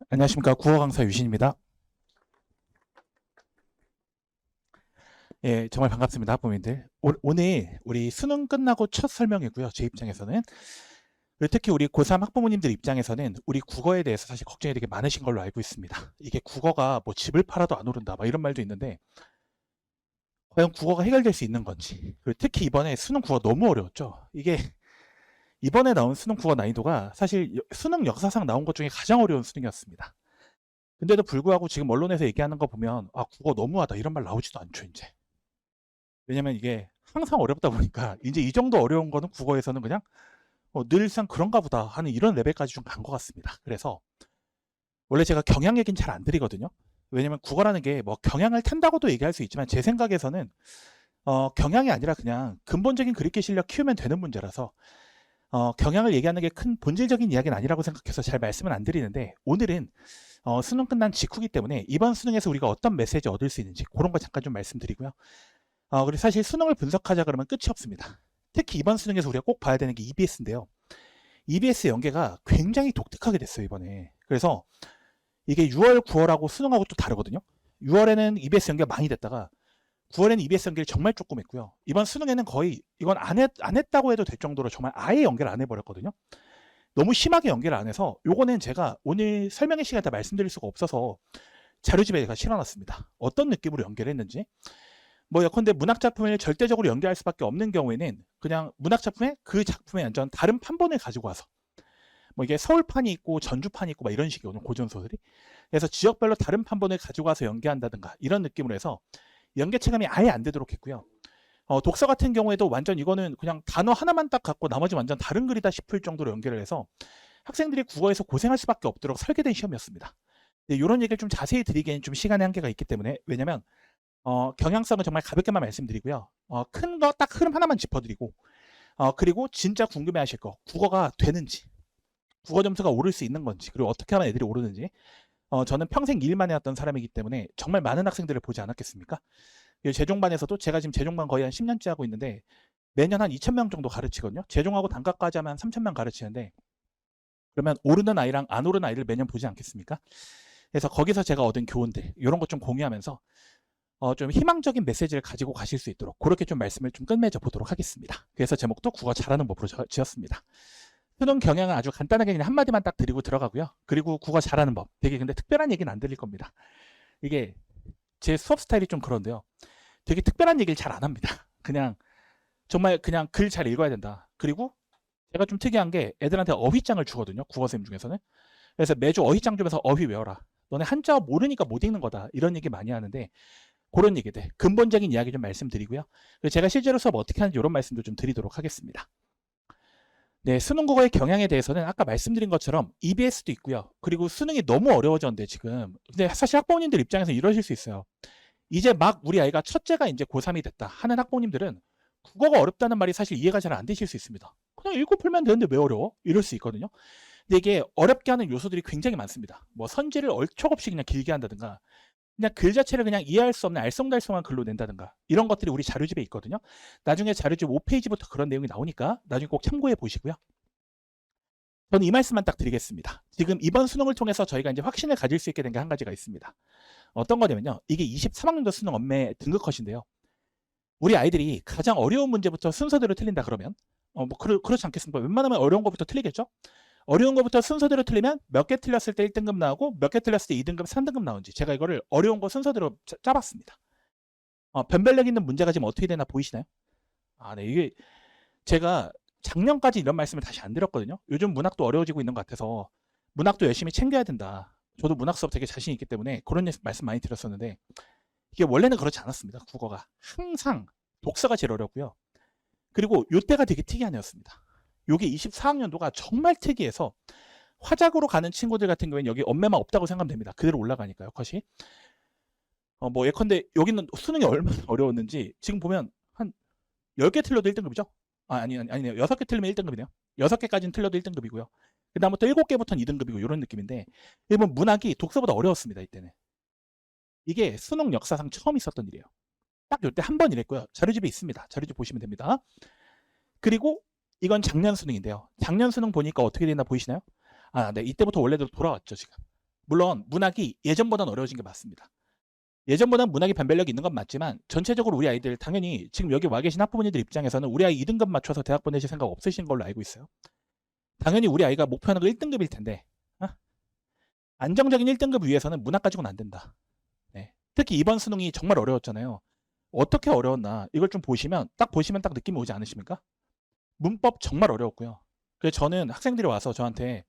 안녕하십니까. 국어 강사 유신입니다. 예, 정말 반갑습니다. 학부모님들. 오늘 우리 수능 끝나고 첫 설명이고요. 제 입장에서는. 그리고 특히 우리 고3 학부모님들 입장에서는 우리 국어에 대해서 사실 걱정이 되게 많으신 걸로 알고 있습니다. 이게 국어가 뭐 집을 팔아도 안 오른다, 막 이런 말도 있는데, 과연 국어가 해결될 수 있는 건지. 그리고 특히 이번에 수능 국어 너무 어려웠죠. 이게 이번에 나온 수능 국어 난이도가 사실 수능 역사상 나온 것 중에 가장 어려운 수능이었습니다. 근데도 불구하고 지금 언론에서 얘기하는 거 보면, 아, 국어 너무하다, 이런 말 나오지도 않죠, 이제. 왜냐면 이게 항상 어렵다 보니까 이제 이 정도 어려운 거는 국어에서는 그냥 늘상 그런가 보다 하는 이런 레벨까지 좀 간 것 같습니다. 그래서 원래 제가 경향 얘기는 잘 안 드리거든요. 왜냐면 국어라는 게 뭐 경향을 탄다고도 얘기할 수 있지만 제 생각에서는 경향이 아니라 그냥 근본적인 글읽기 실력 키우면 되는 문제라서 경향을 얘기하는 게 큰 본질적인 이야기는 아니라고 생각해서 잘 말씀은 안 드리는데, 오늘은 수능 끝난 직후기 때문에 이번 수능에서 우리가 어떤 메시지 얻을 수 있는지 그런 거 잠깐 좀 말씀드리고요. 그리고 사실 수능을 분석하자 그러면 끝이 없습니다. 특히 이번 수능에서 우리가 꼭 봐야 되는 게 EBS인데요. EBS 연계가 굉장히 독특하게 됐어요, 이번에. 그래서 이게 6월, 9월하고 수능하고 또 다르거든요. 6월에는 EBS 연계가 많이 됐다가 9월에는 EBS 연계를 정말 조금 했고요. 이번 수능에는 거의 이건 안 했다고 해도 될 정도로 정말 아예 연계를 안 해버렸거든요. 너무 심하게 연계를 안 해서 요거는 제가 오늘 설명의 시간에 다 말씀드릴 수가 없어서 자료집에 제가 실어놨습니다. 어떤 느낌으로 연계를 했는지. 뭐 예컨대 문학작품을 절대적으로 연계할 수밖에 없는 경우에는 그냥 문학작품에 그 작품의 완전 다른 판본을 가지고 와서, 뭐 이게 서울판이 있고 전주판이 있고 막 이런 식이거든요, 고전소설이. 그래서 지역별로 다른 판본을 가지고 와서 연계한다든가 이런 느낌으로 해서 연계 체감이 아예 안 되도록 했고요. 독서 같은 경우에도 완전 이거는 그냥 단어 하나만 딱 갖고 나머지 완전 다른 글이다 싶을 정도로 연계를 해서 학생들이 국어에서 고생할 수밖에 없도록 설계된 시험이었습니다. 이런 얘기를 좀 자세히 드리기에는 좀 시간의 한계가 있기 때문에, 왜냐면 경향성은 정말 가볍게만 말씀드리고요. 큰 거 딱 흐름 하나만 짚어드리고, 그리고 진짜 궁금해하실 거, 국어가 되는지, 국어 점수가 오를 수 있는 건지, 그리고 어떻게 하면 애들이 오르는지. 저는 평생 일만 해왔던 사람이기 때문에 정말 많은 학생들을 보지 않았겠습니까? 재종반에서도 제가 지금 재종반 거의 한 10년째 하고 있는데 매년 한 2,000명 정도 가르치거든요. 재종하고 단과까지 하면 3,000명 가르치는데, 그러면 오르는 아이랑 안 오르는 아이를 매년 보지 않겠습니까? 그래서 거기서 제가 얻은 교훈들, 이런 것 좀 공유하면서 좀 희망적인 메시지를 가지고 가실 수 있도록 그렇게 좀 말씀을 좀 끝맺어 보도록 하겠습니다. 그래서 제목도 국어 잘하는 법으로 지었습니다. 수능 경향은 아주 간단하게 그냥 한마디만 딱 드리고 들어가고요. 그리고 국어 잘하는 법, 되게 근데 특별한 얘기는 안 드릴 겁니다. 이게 제 수업 스타일이 좀 그런데요. 되게 특별한 얘기를 잘 안 합니다. 그냥 정말 그냥 글 잘 읽어야 된다. 그리고 제가 좀 특이한 게 애들한테 어휘장을 주거든요, 국어쌤 중에서는. 그래서 매주 어휘장 주면서 어휘 외워라. 너네 한자어 모르니까 못 읽는 거다. 이런 얘기 많이 하는데, 그런 얘기들, 근본적인 이야기 좀 말씀드리고요. 제가 실제로 수업 어떻게 하는지 이런 말씀도 좀 드리도록 하겠습니다. 네, 수능 국어의 경향에 대해서는 아까 말씀드린 것처럼 EBS도 있고요. 그리고 수능이 너무 어려워졌는데 지금, 근데 사실 학부모님들 입장에서 이러실 수 있어요. 이제 막 우리 아이가 첫째가 이제 고3이 됐다 하는 학부모님들은 국어가 어렵다는 말이 사실 이해가 잘 안 되실 수 있습니다. 그냥 읽고 풀면 되는데 왜 어려워? 이럴 수 있거든요. 근데 이게 어렵게 하는 요소들이 굉장히 많습니다. 뭐 선지를 얼척없이 그냥 길게 한다든가, 그냥 글 자체를 그냥 이해할 수 없는 알쏭달쏭한 글로 낸다든가, 이런 것들이 우리 자료집에 있거든요. 나중에 자료집 5페이지부터 그런 내용이 나오니까 나중에 꼭 참고해 보시고요. 저는 이 말씀만 딱 드리겠습니다. 지금 이번 수능을 통해서 저희가 이제 확신을 가질 수 있게 된 게 한 가지가 있습니다. 어떤 거냐면요. 이게 23학년도 수능 엄매 등급 컷인데요. 우리 아이들이 가장 어려운 문제부터 순서대로 틀린다 그러면, 뭐 그렇지 않겠습니까? 웬만하면 어려운 것부터 틀리겠죠? 어려운 것부터 순서대로 틀리면 몇 개 틀렸을 때 1등급 나오고 몇 개 틀렸을 때 2등급, 3등급 나오는지 제가 이거를 어려운 거 순서대로 짜봤습니다. 변별력 있는 문제가 지금 어떻게 되나 보이시나요? 네, 이게 제가 작년까지 이런 말씀을 다시 안 드렸거든요. 요즘 문학도 어려워지고 있는 것 같아서 문학도 열심히 챙겨야 된다. 저도 문학 수업 되게 자신 있기 때문에 그런 말씀 많이 드렸었는데, 이게 원래는 그렇지 않았습니다. 국어가 항상 독서가 제일 어렵고요. 그리고 요때가 되게 특이한 애였습니다. 요게 24학년도가 정말 특이해서 화작으로 가는 친구들 같은 경우에는 여기 엄매만 없다고 생각하면 됩니다. 그대로 올라가니까요, 컷이. 뭐 예컨대 여기는 수능이 얼마나 어려웠는지 지금 보면 한 10개 틀려도 1등급이죠? 아니네요. 6개 틀리면 1등급이네요. 6개까지는 틀려도 1등급이고요. 그 다음부터 7개부터는 2등급이고 이런 느낌인데, 일본 문학이 독서보다 어려웠습니다, 이때는. 이게 수능 역사상 처음 있었던 일이에요. 딱 이때 한 번 이랬고요. 자료집에 있습니다. 자료집 보시면 됩니다. 그리고 이건 작년 수능인데요. 작년 수능 보니까 어떻게 되나 보이시나요? 네, 이때부터 원래대로 돌아왔죠, 지금. 물론 문학이 예전보다는 어려워진 게 맞습니다. 예전보다는 문학이 변별력이 있는 건 맞지만 전체적으로 우리 아이들 당연히 지금 여기 와 계신 학부모님들 입장에서는 우리 아이 2등급 맞춰서 대학 보내실 생각 없으신 걸로 알고 있어요. 당연히 우리 아이가 목표하는 거 1등급일 텐데 안정적인 1등급 위해서는 문학 가지고는 안 된다. 네. 특히 이번 수능이 정말 어려웠잖아요. 어떻게 어려웠나 이걸 좀 보시면 딱 느낌이 오지 않으십니까? 문법 정말 어려웠고요. 그래서 저는 학생들이 와서 저한테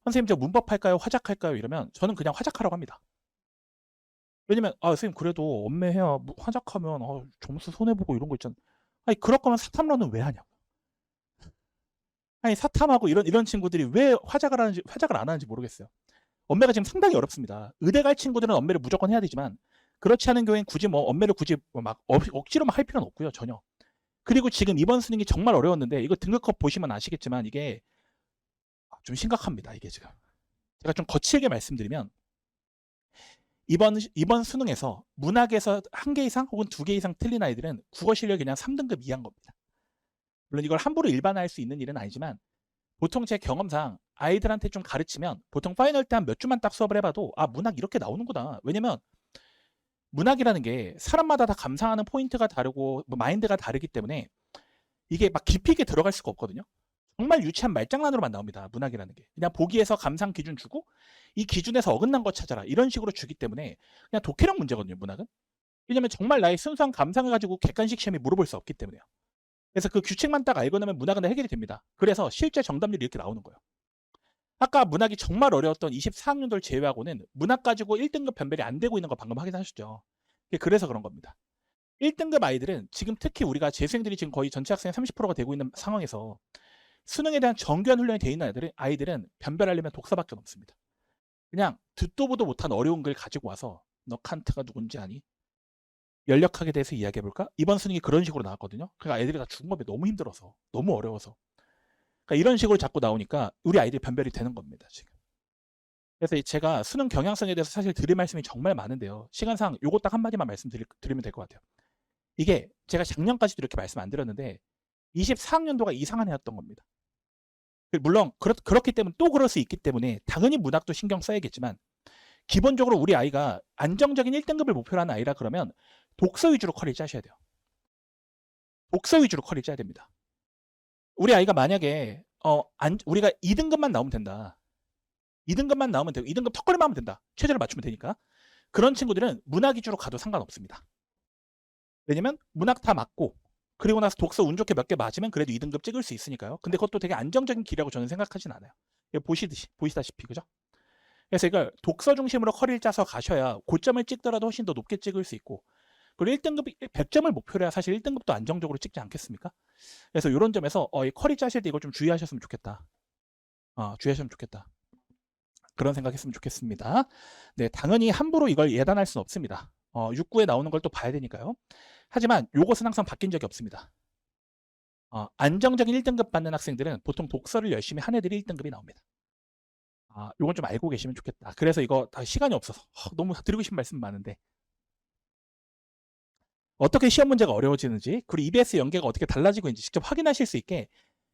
선생님 저 문법 할까요? 화작 할까요? 이러면 저는 그냥 화작하라고 합니다. 왜냐면 선생님 그래도 엄매해야 화작하면 점수 손해보고 이런 거 있잖아. 아니 그럴 거면 사탐론은 왜 하냐고. 아니 사탐하고 이런 친구들이 왜 화작을 안 하는지 모르겠어요. 엄매가 지금 상당히 어렵습니다. 의대 갈 친구들은 엄매를 무조건 해야 되지만 그렇지 않은 경우엔 굳이 엄매를 막 억지로 할 필요는 없고요. 전혀. 그리고 지금 이번 수능이 정말 어려웠는데 이거 등급컷 보시면 아시겠지만 이게 좀 심각합니다. 이게 지금. 제가 좀 거칠게 말씀드리면 이번 수능에서 문학에서 1개 이상 혹은 2개 이상 틀린 아이들은 국어 실력이 그냥 3등급 이하인 겁니다. 물론 이걸 함부로 일반화할 수 있는 일은 아니지만 보통 제 경험상 아이들한테 좀 가르치면 보통 파이널 때 한 몇 주만 딱 수업을 해봐도 문학 이렇게 나오는구나. 왜냐면 문학이라는 게 사람마다 다 감상하는 포인트가 다르고 마인드가 다르기 때문에 이게 막 깊이 있게 들어갈 수가 없거든요. 정말 유치한 말장난으로만 나옵니다. 문학이라는 게. 그냥 보기에서 감상 기준 주고 이 기준에서 어긋난 거 찾아라. 이런 식으로 주기 때문에 그냥 독해력 문제거든요. 문학은. 왜냐면 정말 나의 순수한 감상을 가지고 객관식 시험이 물어볼 수 없기 때문에요. 그래서 그 규칙만 딱 알고 나면 문학은 해결이 됩니다. 그래서 실제 정답률이 이렇게 나오는 거예요. 아까 문학이 정말 어려웠던 24학년도를 제외하고는 문학 가지고 1등급 변별이 안 되고 있는 거 방금 확인하셨죠. 그래서 그런 겁니다. 1등급 아이들은 지금 특히 우리가 재수생들이 지금 거의 전체 학생의 30%가 되고 있는 상황에서 수능에 대한 정교한 훈련이 되어 있는 아이들은 변별하려면 독서밖에 없습니다. 그냥 듣도 보도 못한 어려운 글 가지고 와서 너 칸트가 누군지 아니? 연력학에 대해서 이야기해볼까? 이번 수능이 그런 식으로 나왔거든요. 그러니까 애들이 다 죽은 법이 너무 힘들어서 너무 어려워서 그러니까 이런 식으로 자꾸 나오니까 우리 아이들이 변별이 되는 겁니다. 지금. 그래서 제가 수능 경향성에 대해서 사실 드릴 말씀이 정말 많은데요. 시간상 요거 딱 한마디만 말씀드리면 될 것 같아요. 이게 제가 작년까지도 이렇게 말씀 안 드렸는데 24학년도가 이상한 해였던 겁니다. 물론 그렇기 때문에 또 그럴 수 있기 때문에 당연히 문학도 신경 써야겠지만 기본적으로 우리 아이가 안정적인 1등급을 목표로 하는 아이라 그러면 독서 위주로 커리를 짜셔야 돼요. 독서 위주로 커리를 짜야 됩니다. 우리 아이가 만약에 우리가 2등급만 나오면 된다. 2등급만 나오면 되고 2등급 턱걸이만 하면 된다. 최저를 맞추면 되니까. 그런 친구들은 문학 위주로 가도 상관없습니다. 왜냐면 문학 다 맞고 그리고 나서 독서 운 좋게 몇 개 맞으면 그래도 2등급 찍을 수 있으니까요. 근데 그것도 되게 안정적인 길이라고 저는 생각하진 않아요. 보시다시피 그죠? 그래서 이걸 독서 중심으로 커리를 짜서 가셔야 고점을 찍더라도 훨씬 더 높게 찍을 수 있고 그리고 1등급 100점을 목표로 해야 사실 1등급도 안정적으로 찍지 않겠습니까? 그래서 이런 점에서 이 커리 짜실 때 이걸 좀 주의하셨으면 좋겠다. 주의하셨으면 좋겠다. 그런 생각했으면 좋겠습니다. 네, 당연히 함부로 이걸 예단할 수는 없습니다. 6구에 나오는 걸 또 봐야 되니까요. 하지만 이것은 항상 바뀐 적이 없습니다. 안정적인 1등급 받는 학생들은 보통 독서를 열심히 한 애들이 1등급이 나옵니다. 이건 좀 알고 계시면 좋겠다. 그래서 이거 다 시간이 없어서 너무 드리고 싶은 말씀 많은데 어떻게 시험 문제가 어려워지는지 그리고 EBS 연계가 어떻게 달라지고 있는지 직접 확인하실 수 있게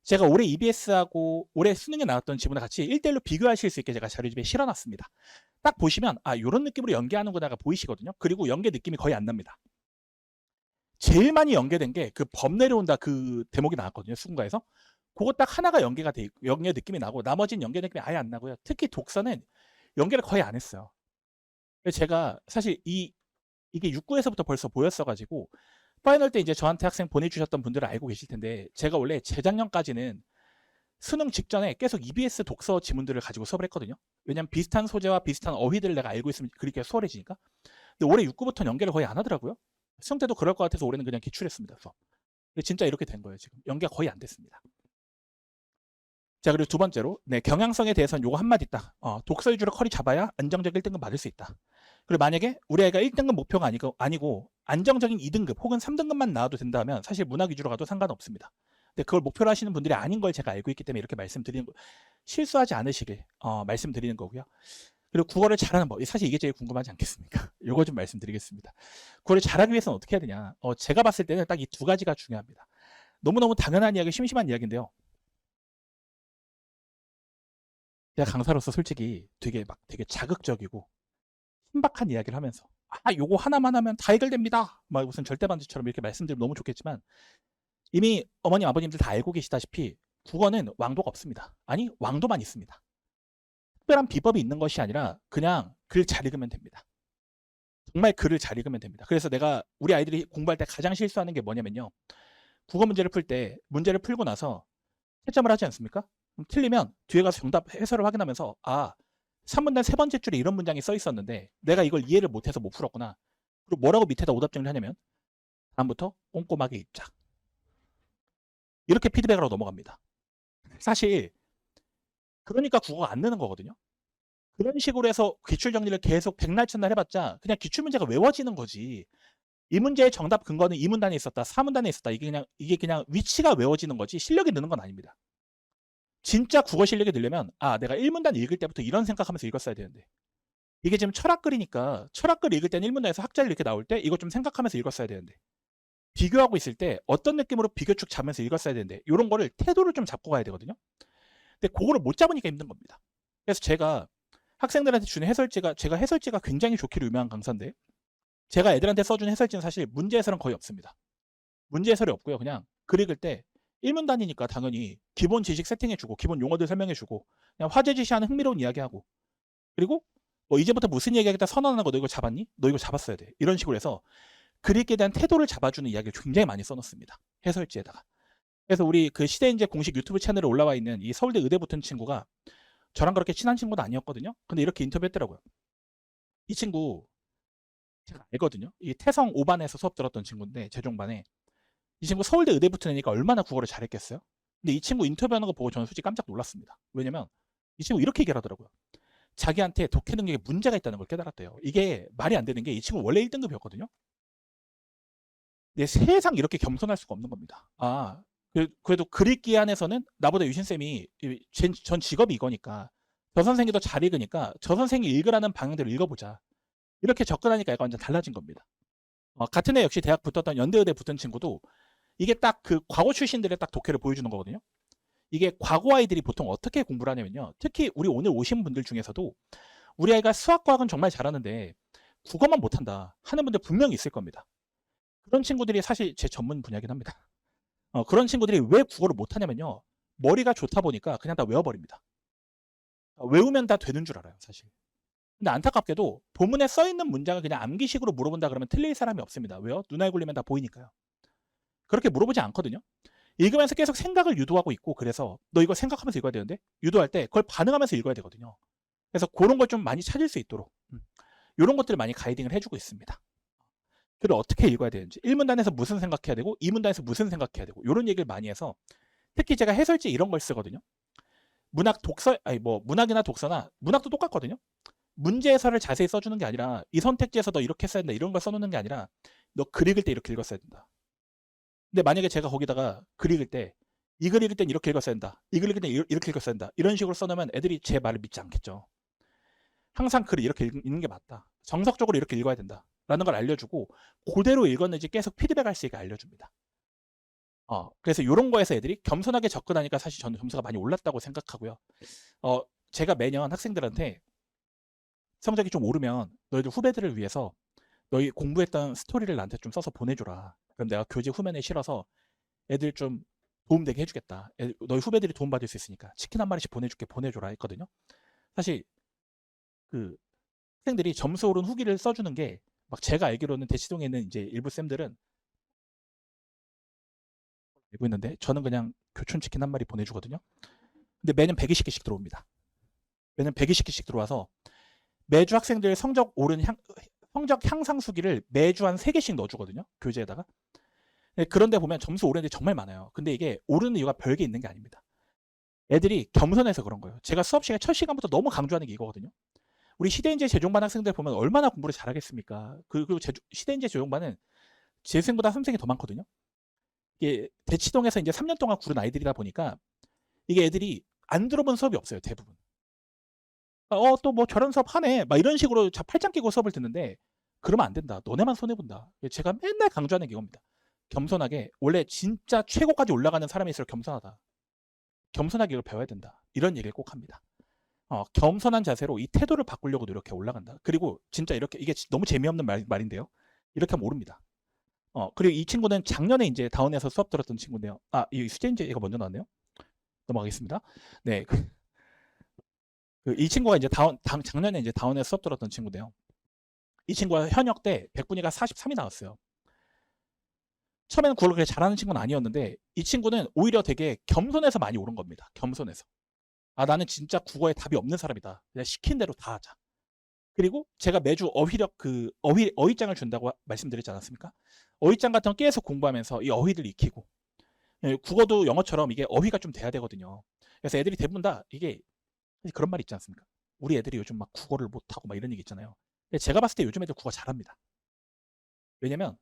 제가 올해 EBS하고 올해 수능에 나왔던 지문을 같이 1대1로 비교하실 수 있게 제가 자료집에 실어놨습니다. 딱 보시면 이런 느낌으로 연계하는구나가 보이시거든요. 그리고 연계 느낌이 거의 안 납니다. 제일 많이 연계된 게 그 범 내려온다 그 대목이 나왔거든요. 수능가에서. 그거 딱 하나가 연계 느낌이 나고 나머지는 연계 느낌이 아예 안 나고요. 특히 독서는 연계를 거의 안 했어요. 제가 사실 이게 6구에서부터 벌써 보였어가지고 파이널 때 이제 저한테 학생 보내주셨던 분들은 알고 계실 텐데 제가 원래 재작년까지는 수능 직전에 계속 EBS 독서 지문들을 가지고 수업을 했거든요. 왜냐면 비슷한 소재와 비슷한 어휘들을 내가 알고 있으면 그렇게 수월해지니까. 근데 올해 6구부터는 연계를 거의 안 하더라고요. 수능 때도 그럴 것 같아서 올해는 그냥 기출했습니다. 근데 진짜 이렇게 된 거예요. 지금 연계가 거의 안 됐습니다. 자, 그리고 두 번째로 경향성에 대해서는 요거 한마디 딱 독서 위주로 커리 잡아야 안정적 1등급 받을 수 있다. 그리고 만약에 우리 아이가 1등급 목표가 아니고 안정적인 2등급 혹은 3등급만 나와도 된다면 사실 문학 위주로 가도 상관없습니다. 근데 그걸 목표로 하시는 분들이 아닌 걸 제가 알고 있기 때문에 이렇게 말씀드리는 거 실수하지 않으시길 말씀드리는 거고요. 그리고 국어를 잘하는 법 사실 이게 제일 궁금하지 않겠습니까? 요거 좀 말씀드리겠습니다. 국어를 잘하기 위해서는 어떻게 해야 되냐? 제가 봤을 때는 딱 이 두 가지가 중요합니다. 너무너무 당연한 이야기, 심심한 이야기인데요. 제가 강사로서 솔직히 되게 자극적이고 신박한 이야기를 하면서 요거 하나만 하면 다 해결됩니다. 막 무슨 절대반지처럼 이렇게 말씀드리면 너무 좋겠지만 이미 어머님 아버님들 다 알고 계시다시피 국어는 왕도가 없습니다. 아니 왕도만 있습니다. 특별한 비법이 있는 것이 아니라 그냥 글 잘 읽으면 됩니다. 정말 글을 잘 읽으면 됩니다. 그래서 내가 우리 아이들이 공부할 때 가장 실수하는 게 뭐냐면요. 국어 문제를 풀 때 문제를 풀고 나서 채점을 하지 않습니까? 그럼 틀리면 뒤에 가서 정답 해설을 확인하면서 3문단 세 번째 줄에 이런 문장이 써 있었는데 내가 이걸 이해를 못해서 못 풀었구나. 그리고 뭐라고 밑에다 오답 정리를 하냐면 다음부터 꼼꼼하게 읽자. 이렇게 피드백을 하고 넘어갑니다. 사실 그러니까 국어가 안 느는 거거든요. 그런 식으로 해서 기출 정리를 계속 백날 첫날 해봤자 그냥 기출 문제가 외워지는 거지. 이 문제의 정답 근거는 이 문단에 있었다, 4문단에 있었다. 이게 그냥 위치가 외워지는 거지 실력이 느는 건 아닙니다. 진짜 국어 실력이 늘려면 내가 1문단 읽을 때부터 이런 생각하면서 읽었어야 되는데 이게 지금 철학글이니까 철학글 읽을 때는 1문단에서 학자를 이렇게 나올 때 이거 좀 생각하면서 읽었어야 되는데 비교하고 있을 때 어떤 느낌으로 비교축 잡으면서 읽었어야 되는데 이런 거를 태도를 좀 잡고 가야 되거든요. 근데 그거를 못 잡으니까 힘든 겁니다. 그래서 제가 학생들한테 주는 해설지가 제가 해설지가 굉장히 좋기로 유명한 강사인데 제가 애들한테 써준 해설지는 사실 문제 해설은 거의 없습니다. 문제 해설이 없고요. 그냥 글 읽을 때 1문단이니까 당연히 기본 지식 세팅해주고 기본 용어들 설명해주고 그냥 화제 지시하는 흥미로운 이야기하고 그리고 뭐 이제부터 무슨 얘기하겠다 선언하는 거 너 이거 잡았니? 너 이거 잡았어야 돼. 이런 식으로 해서 글 읽기에 대한 태도를 잡아주는 이야기를 굉장히 많이 써놓습니다. 해설지에다가. 그래서 우리 그 시대인재 공식 유튜브 채널에 올라와 있는 이 서울대 의대 붙은 친구가 저랑 그렇게 친한 친구도 아니었거든요. 근데 이렇게 인터뷰했더라고요. 이 친구 제가 알거든요. 이 태성 5반에서 수업 들었던 친구인데 재종반에 이 친구 서울대 의대 붙은 애니까 얼마나 국어를 잘했겠어요? 근데 이 친구 인터뷰하는 거 보고 저는 솔직히 깜짝 놀랐습니다. 왜냐면 이 친구 이렇게 얘기를 하더라고요. 자기한테 독해 능력에 문제가 있다는 걸 깨달았대요. 이게 말이 안 되는 게 이 친구 원래 1등급이었거든요. 근데 세상 이렇게 겸손할 수가 없는 겁니다. 그래도 글 읽기 안에서는 나보다 유신쌤이 전 직업이 이거니까 저 선생이 더 잘 읽으니까 저 선생이 읽으라는 방향대로 읽어보자. 이렇게 접근하니까 약간 완전 달라진 겁니다. 같은 애 역시 대학 붙었던 연대의대 붙은 친구도 이게 딱 그 과거 출신들의 딱 독해를 보여주는 거거든요. 이게 과거 아이들이 보통 어떻게 공부를 하냐면요. 특히 우리 오늘 오신 분들 중에서도 우리 아이가 수학, 과학은 정말 잘하는데 국어만 못한다 하는 분들 분명히 있을 겁니다. 그런 친구들이 사실 제 전문 분야긴 합니다. 그런 친구들이 왜 국어를 못하냐면요. 머리가 좋다 보니까 그냥 다 외워버립니다. 외우면 다 되는 줄 알아요, 사실. 근데 안타깝게도 본문에 써있는 문장을 그냥 암기식으로 물어본다 그러면 틀릴 사람이 없습니다. 왜요? 눈알 굴리면 다 보이니까요. 그렇게 물어보지 않거든요. 읽으면서 계속 생각을 유도하고 있고 그래서 너 이거 생각하면서 읽어야 되는데 유도할 때 그걸 반응하면서 읽어야 되거든요. 그래서 그런 걸 좀 많이 찾을 수 있도록 이런 것들을 많이 가이딩을 해주고 있습니다. 글을 어떻게 읽어야 되는지 1문단에서 무슨 생각해야 되고 2문단에서 무슨 생각해야 되고 이런 얘기를 많이 해서 특히 제가 해설지 이런 걸 쓰거든요. 문학이나 독서나 문학도 똑같거든요. 문제 해설을 자세히 써주는 게 아니라 이 선택지에서 너 이렇게 써야 된다 이런 걸 써놓는 게 아니라 너 글 읽을 때 이렇게 읽었어야 된다. 근데 만약에 제가 거기다가 글 읽을 때 이 글 읽을 땐 이렇게 읽었어야 된다. 이 글 읽을 땐 이렇게 읽었어야 된다. 이런 식으로 써놓으면 애들이 제 말을 믿지 않겠죠. 항상 글을 이렇게 읽는 게 맞다. 정석적으로 이렇게 읽어야 된다. 라는 걸 알려주고 그대로 읽었는지 계속 피드백할 수 있게 알려줍니다. 그래서 이런 거에서 애들이 겸손하게 접근하니까 사실 저는 점수가 많이 올랐다고 생각하고요. 제가 매년 학생들한테 성적이 좀 오르면 너희들 후배들을 위해서 너희 공부했던 스토리를 나한테 좀 써서 보내줘라. 그럼 내가 교재 후면에 실어서 애들 좀 도움되게 해주겠다. 너희 후배들이 도움받을 수 있으니까 치킨 한 마리씩 보내줄게 보내줘라 했거든요. 사실 그 학생들이 점수 오른 후기를 써주는 게 막 제가 알기로는 대치동에 있는 이제 일부 쌤들은 알고 있는데 저는 그냥 교촌 치킨 한 마리 보내주거든요. 근데 매년 120개씩 들어옵니다. 매년 120개씩 들어와서 매주 학생들 성적 향상 수기를 매주 한 3개씩 넣어주거든요. 교재에다가. 그런데 보면 점수 오르는 데 정말 많아요. 근데 이게 오르는 이유가 별게 있는 게 아닙니다. 애들이 겸손해서 그런 거예요. 제가 수업 시간 첫 시간부터 너무 강조하는 게 이거거든요. 우리 시대인재 재종반 학생들 보면 얼마나 공부를 잘하겠습니까? 그리고 시대인재 재종반은 재수생보다 삼생이 더 많거든요. 이게 대치동에서 이제 3년 동안 구른 아이들이다 보니까 이게 애들이 안 들어본 수업이 없어요. 대부분. 또 뭐 저런 수업 하네. 막 이런 식으로 팔짱 끼고 수업을 듣는데 그러면 안 된다. 너네만 손해본다. 제가 맨날 강조하는 게 이겁니다. 겸손하게 원래 진짜 최고까지 올라가는 사람일수록 겸손하다. 겸손하게 이걸 배워야 된다. 이런 얘기를 꼭 합니다. 겸손한 자세로 이 태도를 바꾸려고 노력해 올라간다. 그리고 진짜 이렇게 이게 너무 재미없는 말인데요. 이렇게 하면 오릅니다. 그리고 이 친구는 작년에 이제 다운에서 수업 들었던 친구인데요. 이 수제인제 이거 먼저 나왔네요. 넘어가겠습니다. 네. 이 친구가 이제 작년에 이제 다운에서 수업 들었던 친구인데요. 이 친구가 현역 때 100분위가 43이 나왔어요. 처음에는 그걸 그렇게 잘하는 친구는 아니었는데 이 친구는 오히려 되게 겸손해서 많이 오른 겁니다. 겸손해서. 나는 진짜 국어에 답이 없는 사람이다. 그냥 시킨 대로 다 하자. 그리고 제가 매주 어휘장을 준다고 말씀드렸지 않았습니까? 어휘장 같은 거 계속 공부하면서 이 어휘들 익히고, 국어도 영어처럼 이게 어휘가 좀 돼야 되거든요. 그래서 애들이 대부분 다 이게 그런 말 있지 않습니까? 우리 애들이 요즘 막 국어를 못하고 막 이런 얘기 있잖아요. 근데 제가 봤을 때 요즘 애들 국어 잘합니다. 왜냐면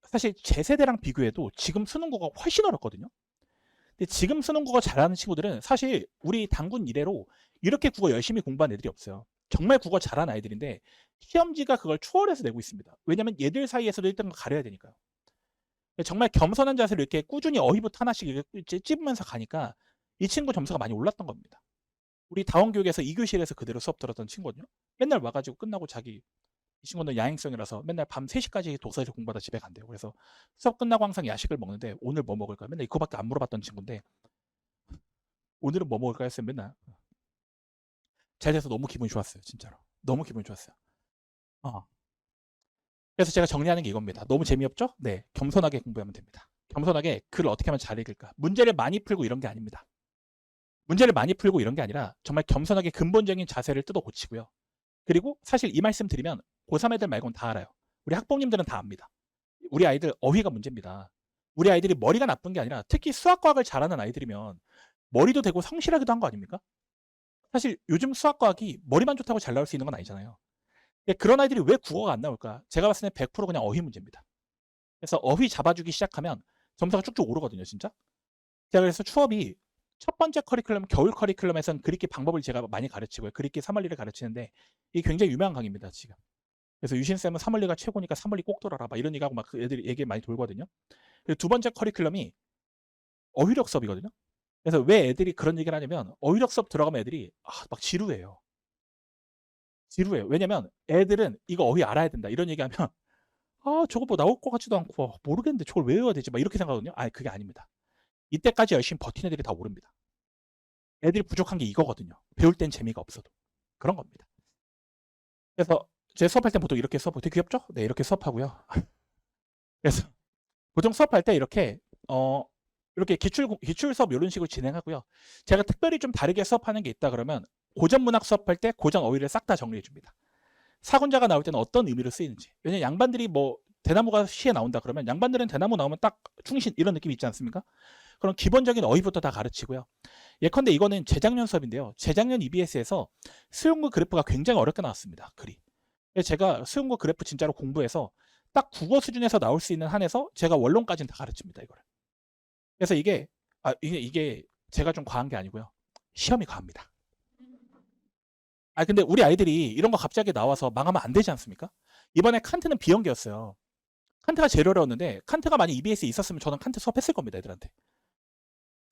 사실 제 세대랑 비교해도 지금 수능국어가 훨씬 어렵거든요. 근데 지금 수능국어 잘하는 친구들은 사실 우리 단군 이래로 이렇게 국어 열심히 공부한 애들이 없어요. 정말 국어 잘하는 아이들인데 시험지가 그걸 초월해서 내고 있습니다. 왜냐면 얘들 사이에서도 1등을 가려야 되니까요. 정말 겸손한 자세로 이렇게 꾸준히 어휘부터 하나씩 이렇게 찝으면서 가니까 이 친구 점수가 많이 올랐던 겁니다. 우리 다원교육에서 2교실에서 그대로 수업 들었던 친구거든요. 맨날 와가지고 끝나고 이 친구는 야행성이라서 맨날 밤 3시까지 독서실 공부하다 집에 간대요. 그래서 수업 끝나고 항상 야식을 먹는데 오늘 뭐 먹을까? 맨날 이거밖에 안 물어봤던 친구인데 오늘은 뭐 먹을까 했으면 맨날 잘 돼서 너무 기분이 좋았어요. 진짜로. 너무 기분이 좋았어요. 그래서 제가 정리하는 게 이겁니다. 너무 재미없죠? 네. 겸손하게 공부하면 됩니다. 겸손하게 글을 어떻게 하면 잘 읽을까? 문제를 많이 풀고 이런 게 아닙니다. 문제를 많이 풀고 이런 게 아니라 정말 겸손하게 근본적인 자세를 뜯어 고치고요. 그리고 사실 이 말씀 드리면 고3 애들 말고는 다 알아요. 우리 학부모님들은 다 압니다. 우리 아이들 어휘가 문제입니다. 우리 아이들이 머리가 나쁜 게 아니라 특히 수학과학을 잘하는 아이들이면 머리도 되고 성실하기도 한 거 아닙니까? 사실 요즘 수학과학이 머리만 좋다고 잘 나올 수 있는 건 아니잖아요. 그런 아이들이 왜 국어가 안 나올까? 제가 봤을 때 100% 그냥 어휘 문제입니다. 그래서 어휘 잡아주기 시작하면 점수가 쭉쭉 오르거든요, 진짜. 제가 그래서 추업이 첫 번째 커리큘럼, 겨울 커리큘럼에서는 그리기 방법을 제가 많이 가르치고요. 그리기 3원리를 가르치는데 이게 굉장히 유명한 강의입니다, 지금. 그래서 유신쌤은 3원리가 최고니까 3원리 꼭 돌아라. 막 이런 얘기하고 막 그 애들이 얘기 많이 돌거든요. 그리고 두 번째 커리큘럼이 어휘력 수업이거든요. 그래서 왜 애들이 그런 얘기를 하냐면 어휘력 수업 들어가면 애들이 막 지루해요. 지루해요. 왜냐면 애들은 이거 어휘 알아야 된다. 이런 얘기하면 저거 뭐 나올 것 같지도 않고 모르겠는데 저걸 왜 외워야 되지? 막 이렇게 생각하거든요. 그게 아닙니다. 이때까지 열심히 버틴 애들이 다 오릅니다. 애들이 부족한 게 이거거든요. 배울 땐 재미가 없어도. 그런 겁니다. 그래서 제 수업할 때 보통 이렇게 수업하고 되게 귀엽죠? 네, 이렇게 수업하고요. 그래서 보통 수업할 때 이렇게 이렇게 기출 수업 이런 식으로 진행하고요. 제가 특별히 좀 다르게 수업하는 게 있다 그러면 고전 문학 수업할 때 고전 어휘를 싹 다 정리해 줍니다. 사군자가 나올 때는 어떤 의미로 쓰이는지. 왜냐면 양반들이 뭐 대나무가 시에 나온다 그러면 양반들은 대나무 나오면 딱 충신 이런 느낌이 있지 않습니까? 그럼 기본적인 어휘부터 다 가르치고요. 예컨대 이거는 재작년 수업인데요. 재작년 EBS에서 수용구 그래프가 굉장히 어렵게 나왔습니다. 글이. 제가 수용구 그래프 진짜로 공부해서 딱 국어 수준에서 나올 수 있는 한에서 제가 원론까지는 다 가르칩니다. 이거를. 그래서 이게 제가 좀 과한 게 아니고요. 시험이 과합니다. 근데 우리 아이들이 이런 거 갑자기 나와서 망하면 안 되지 않습니까? 이번에 칸트는 비연계였어요. 칸트가 제일 어려웠는데 칸트가 만약 EBS에 있었으면 저는 칸트 수업했을 겁니다. 애들한테.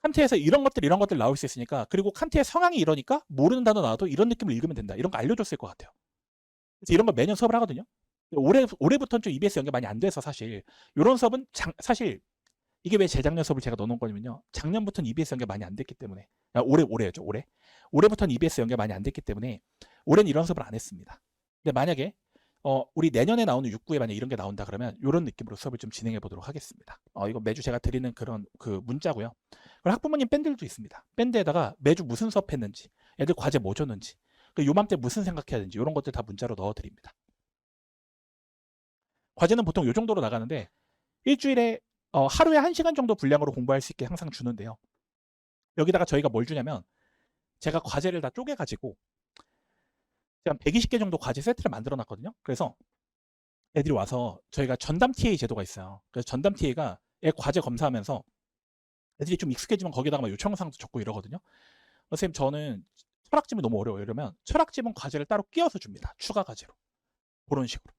칸트에서 이런 것들 나올 수 있으니까, 그리고 칸트의 성향이 이러니까 모르는 단어 나와도 이런 느낌을 읽으면 된다. 이런 거 알려줬을 것 같아요. 그래서 이런 거 매년 수업을 하거든요. 올해부터는 좀 EBS 연계 많이 안 돼서 사실 이런 수업은 사실 이게 왜 재작년 수업을 제가 넣어놓은 거냐면요. 작년부터는 EBS 연계 많이 안 됐기 때문에 올해죠. 올해부터는 EBS 연계 많이 안 됐기 때문에 올해는 이런 수업을 안 했습니다. 근데 만약에 우리 내년에 나오는 6구에 만약 이런 게 나온다 그러면 이런 느낌으로 수업을 좀 진행해 보도록 하겠습니다. 이거 매주 제가 드리는 그런 그 문자고요. 그리고 학부모님 밴들도 있습니다. 밴드에다가 매주 무슨 수업 했는지, 애들 과제 뭐 줬는지, 요맘때 무슨 생각해야 되는지 이런 것들 다 문자로 넣어드립니다. 과제는 보통 이 정도로 나가는데 일주일에 하루에 1시간 정도 분량으로 공부할 수 있게 항상 주는데요. 여기다가 저희가 뭘 주냐면 제가 과제를 다 쪼개가지고 한 120개 정도 과제 세트를 만들어 놨거든요. 그래서 애들이 와서 저희가 전담 TA 제도가 있어요. 그래서 전담 TA가 애 과제 검사하면서 애들이 좀 익숙해지면 거기다가 막 요청사항도 적고 이러거든요. 선생님 저는 철학지문 너무 어려워요. 이러면 철학지문 과제를 따로 끼워서 줍니다. 추가 과제로. 그런 식으로.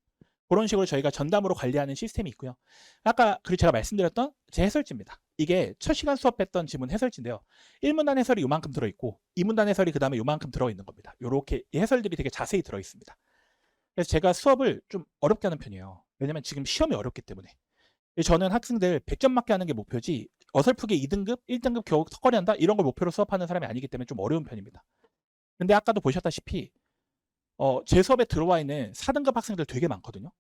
그런 식으로 저희가 전담으로 관리하는 시스템이 있고요. 아까 그리고 제가 말씀드렸던 제 해설지입니다. 이게 첫 시간 수업했던 지문 해설지인데요. 1문단 해설이 요만큼 들어있고 2문단 해설이 그 다음에 요만큼 들어있는 겁니다. 요렇게 해설들이 되게 자세히 들어있습니다. 그래서 제가 수업을 좀 어렵게 하는 편이에요. 왜냐면 지금 시험이 어렵기 때문에. 저는 학생들 100점 맞게 하는 게 목표지 어설프게 2등급, 1등급 겨우 턱걸이 한다 이런 걸 목표로 수업하는 사람이 아니기 때문에 좀 어려운 편입니다. 근데 아까도 보셨다시피 제 수업에 들어와 있는 4등급 학생들 되게 많거든요.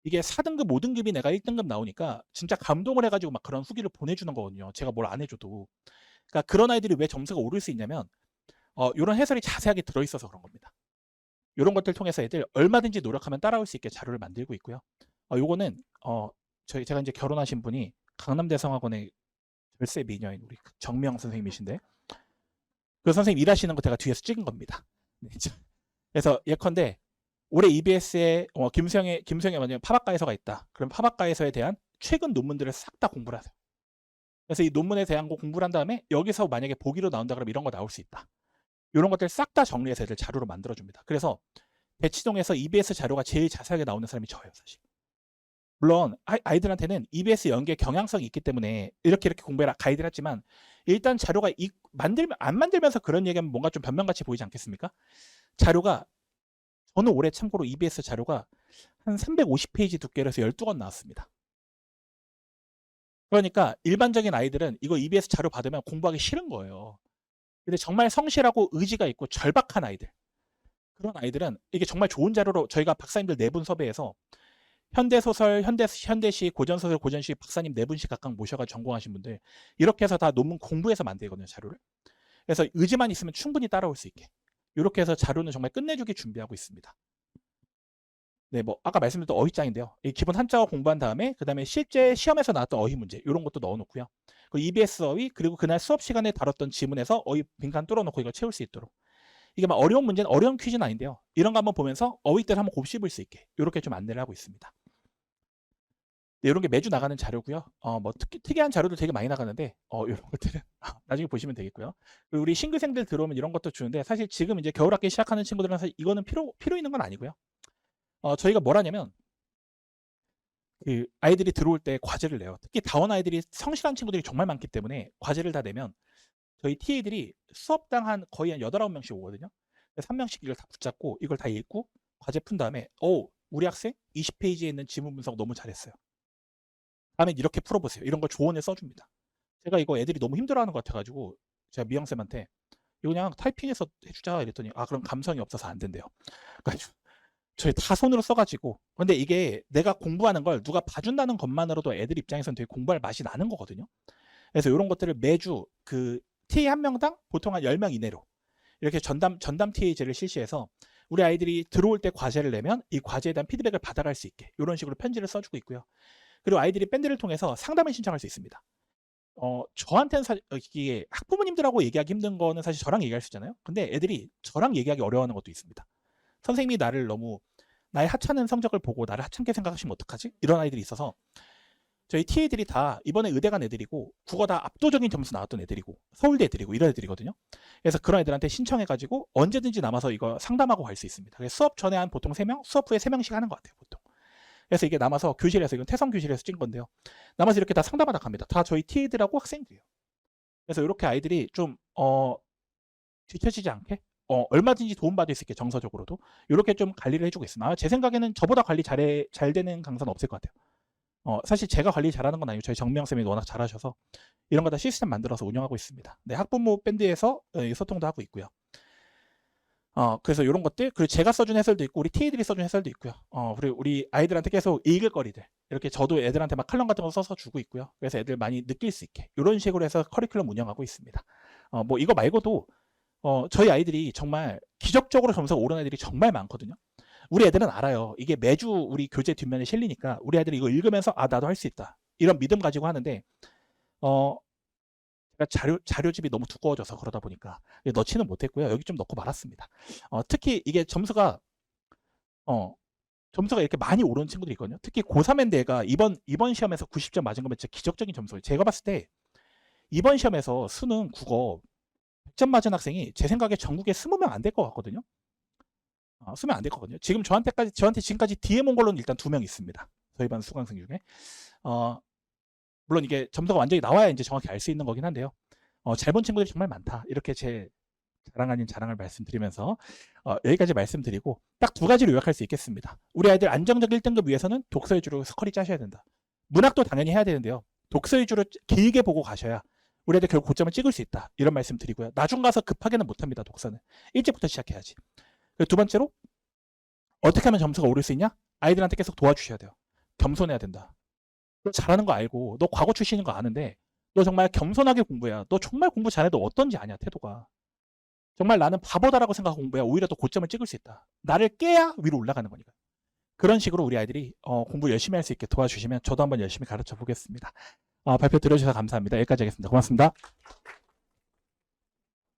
이게 4등급, 5등급이 내가 1등급 나오니까 진짜 감동을 해가지고 막 그런 후기를 보내주는 거거든요. 제가 뭘 안 해줘도. 그러니까 그런 아이들이 왜 점수가 오를 수 있냐면 이런 해설이 자세하게 들어있어서 그런 겁니다. 이런 것들 통해서 애들 얼마든지 노력하면 따라올 수 있게 자료를 만들고 있고요. 요거는 제가 이제 결혼하신 분이 강남대성학원의 절세 미녀인 우리 정명 선생님이신데 그 선생님 일하시는 거 제가 뒤에서 찍은 겁니다. 네, 그래서 예컨대 올해 EBS에 김수영의 만약에 파박가에서가 있다. 그럼 파박가에서에 대한 최근 논문들을 싹 다 공부를 하세요. 그래서 이 논문에 대한 거 공부를 한 다음에 여기서 만약에 보기로 나온다 그러면 이런 거 나올 수 있다. 이런 것들 싹 다 정리해서 애들 자료로 만들어줍니다. 그래서 대치동에서 EBS 자료가 제일 자세하게 나오는 사람이 저예요, 사실. 물론 아이들한테는 EBS 연계 경향성이 있기 때문에 이렇게 공부해라 가이드를 했지만 일단 자료가 안 만들면서 그런 얘기하면 뭔가 좀 변명같이 보이지 않겠습니까? 자료가 저는 올해 참고로 EBS 자료가 한 350페이지 두께로 해서 12권 나왔습니다. 그러니까 일반적인 아이들은 이거 EBS 자료 받으면 공부하기 싫은 거예요. 근데 정말 성실하고 의지가 있고 절박한 아이들, 그런 아이들은 이게 정말 좋은 자료로 저희가 박사님들 4분 섭외해서 현대소설, 현대시, 고전소설, 고전시 박사님 4분씩 각각 모셔가지고 전공하신 분들 이렇게 해서 다 논문 공부해서 만들거든요, 자료를. 그래서 의지만 있으면 충분히 따라올 수 있게 이렇게 해서 자료는 정말 끝내주기 준비하고 있습니다. 네, 뭐 아까 말씀드렸던 어휘장인데요. 이 기본 한자어 공부한 다음에 그 다음에 실제 시험에서 나왔던 어휘 문제 이런 것도 넣어놓고요. 그리고 EBS 어휘 그리고 그날 수업 시간에 다뤘던 지문에서 어휘 빈칸 뚫어놓고 이거 채울 수 있도록. 이게 막 어려운 문제는 어려운 퀴즈는 아닌데요. 이런 거 한번 보면서 어휘들 한번 곱씹을 수 있게 이렇게 좀 안내를 하고 있습니다. 네, 이런 게 매주 나가는 자료고요. 뭐 특이한 자료도 되게 많이 나가는데 이런 것들은 나중에 보시면 되겠고요. 그리고 우리 신규생들 들어오면 이런 것도 주는데 사실 지금 이제 겨울학기 시작하는 친구들은 사실 이거는 필요 있는 건 아니고요. 저희가 뭘 하냐면 그 아이들이 들어올 때 과제를 내요. 특히 다원 아이들이 성실한 친구들이 정말 많기 때문에 과제를 다 내면 저희 TA들이 수업당 거의 한 8, 9명씩 오거든요. 그래서 1명씩 이걸 다 붙잡고 이걸 다 읽고 과제 푼 다음에 우리 학생 20페이지에 있는 지문 분석 너무 잘했어요. 다음에 이렇게 풀어보세요. 이런 거 조언을 써줍니다. 제가 이거 애들이 너무 힘들어하는 것 같아가지고 제가 미영쌤한테 이거 그냥 타이핑해서 해주자 이랬더니 그럼 감성이 없어서 안 된대요. 그러니까 저희 다 손으로 써가지고 근데 이게 내가 공부하는 걸 누가 봐준다는 것만으로도 애들 입장에서는 되게 공부할 맛이 나는 거거든요. 그래서 이런 것들을 매주 그 TA 한 명당 보통 한 10명 이내로 이렇게 전담 TA제를 실시해서 우리 아이들이 들어올 때 과제를 내면 이 과제에 대한 피드백을 받아갈 수 있게 이런 식으로 편지를 써주고 있고요. 그리고 아이들이 밴드를 통해서 상담을 신청할 수 있습니다. 저한테는 이게 학부모님들하고 얘기하기 힘든 거는 사실 저랑 얘기할 수 있잖아요. 근데 애들이 저랑 얘기하기 어려워하는 것도 있습니다. 선생님이 나를 너무 나의 하찮은 성적을 보고 나를 하찮게 생각하시면 어떡하지? 이런 아이들이 있어서 저희 TA들이 다 이번에 의대 간 애들이고 국어 다 압도적인 점수 나왔던 애들이고 서울대 애들이고 이런 애들이거든요. 그래서 그런 애들한테 신청해가지고 언제든지 남아서 이거 상담하고 갈 수 있습니다. 그래서 수업 전에 한 보통 3명, 수업 후에 3명씩 하는 것 같아요, 보통. 그래서 이게 남아서 교실에서 이건 태성 교실에서 찍은 건데요. 남아서 이렇게 다 상담하다 갑니다. 다 저희 TA들하고 학생들이에요. 그래서 이렇게 아이들이 좀 뒤처지지 않게 얼마든지 도움받을 수 있게 정서적으로도 이렇게 좀 관리를 해주고 있습니다. 제 생각에는 저보다 관리 잘 되는 강사는 없을 것 같아요. 사실 제가 관리 잘하는 건 아니고 저희 정명쌤이 워낙 잘하셔서 이런 거 다 시스템 만들어서 운영하고 있습니다. 네, 학부모 밴드에서 소통도 하고 있고요. 그래서 이런 것들 그리고 제가 써준 해설도 있고 우리 TA들이 써준 해설도 있고요. 그리고 우리 아이들한테 계속 읽을 거리들 이렇게 저도 애들한테 막 칼럼 같은 거 써서 주고 있고요. 그래서 애들 많이 느낄 수 있게 이런 식으로 해서 커리큘럼 운영하고 있습니다. 뭐 이거 말고도 저희 아이들이 정말 기적적으로 점수가 오른 아이들이 정말 많거든요. 우리 애들은 알아요. 이게 매주 우리 교재 뒷면에 실리니까 우리 아이들이 이거 읽으면서 나도 할 수 있다. 이런 믿음 가지고 하는데 제가 자료집이 너무 두꺼워져서 그러다 보니까 넣지는 못했고요. 여기 좀 넣고 말았습니다. 특히 이게 점수가 이렇게 많이 오른 친구들이 있거든요. 특히 고3인데 얘가 이번 시험에서 90점 맞은 거면 진짜 기적적인 점수예요. 제가 봤을 때 이번 시험에서 수능 국어 100점 맞은 학생이 제 생각에 전국에 20명 안 될 것 같거든요. 쓰면 안 될 거거든요. 저한테 지금까지 DM 온 걸로는 일단 2명 있습니다. 저희 반 수강생 중에. 물론 이게 점수가 완전히 나와야 이제 정확히 알 수 있는 거긴 한데요. 잘 본 친구들이 정말 많다. 이렇게 제 자랑 아닌 자랑을 말씀드리면서 여기까지 말씀드리고 딱 2가지로 요약할 수 있겠습니다. 우리 아이들 안정적 1등급 위해서는 독서 위주로 스커리 짜셔야 된다. 문학도 당연히 해야 되는데요. 독서 위주로 길게 보고 가셔야 우리 애들 결국 고점을 찍을 수 있다. 이런 말씀 드리고요. 나중 가서 급하게는 못합니다. 독서는. 일찍부터 시작해야지. 그리고 2번째로 어떻게 하면 점수가 오를 수 있냐? 아이들한테 계속 도와주셔야 돼요. 겸손해야 된다. 너 잘하는 거 알고 너 과거 출신인 거 아는데 너 정말 겸손하게 공부해야. 너 정말 공부 잘해도 어떤지 아냐 태도가. 정말 나는 바보다라고 생각하고 공부해야 오히려 더 고점을 찍을 수 있다. 나를 깨야 위로 올라가는 거니까. 그런 식으로 우리 아이들이 공부 열심히 할 수 있게 도와주시면 저도 한번 열심히 가르쳐 보겠습니다. 발표 들어주셔서 감사합니다. 여기까지 하겠습니다. 고맙습니다.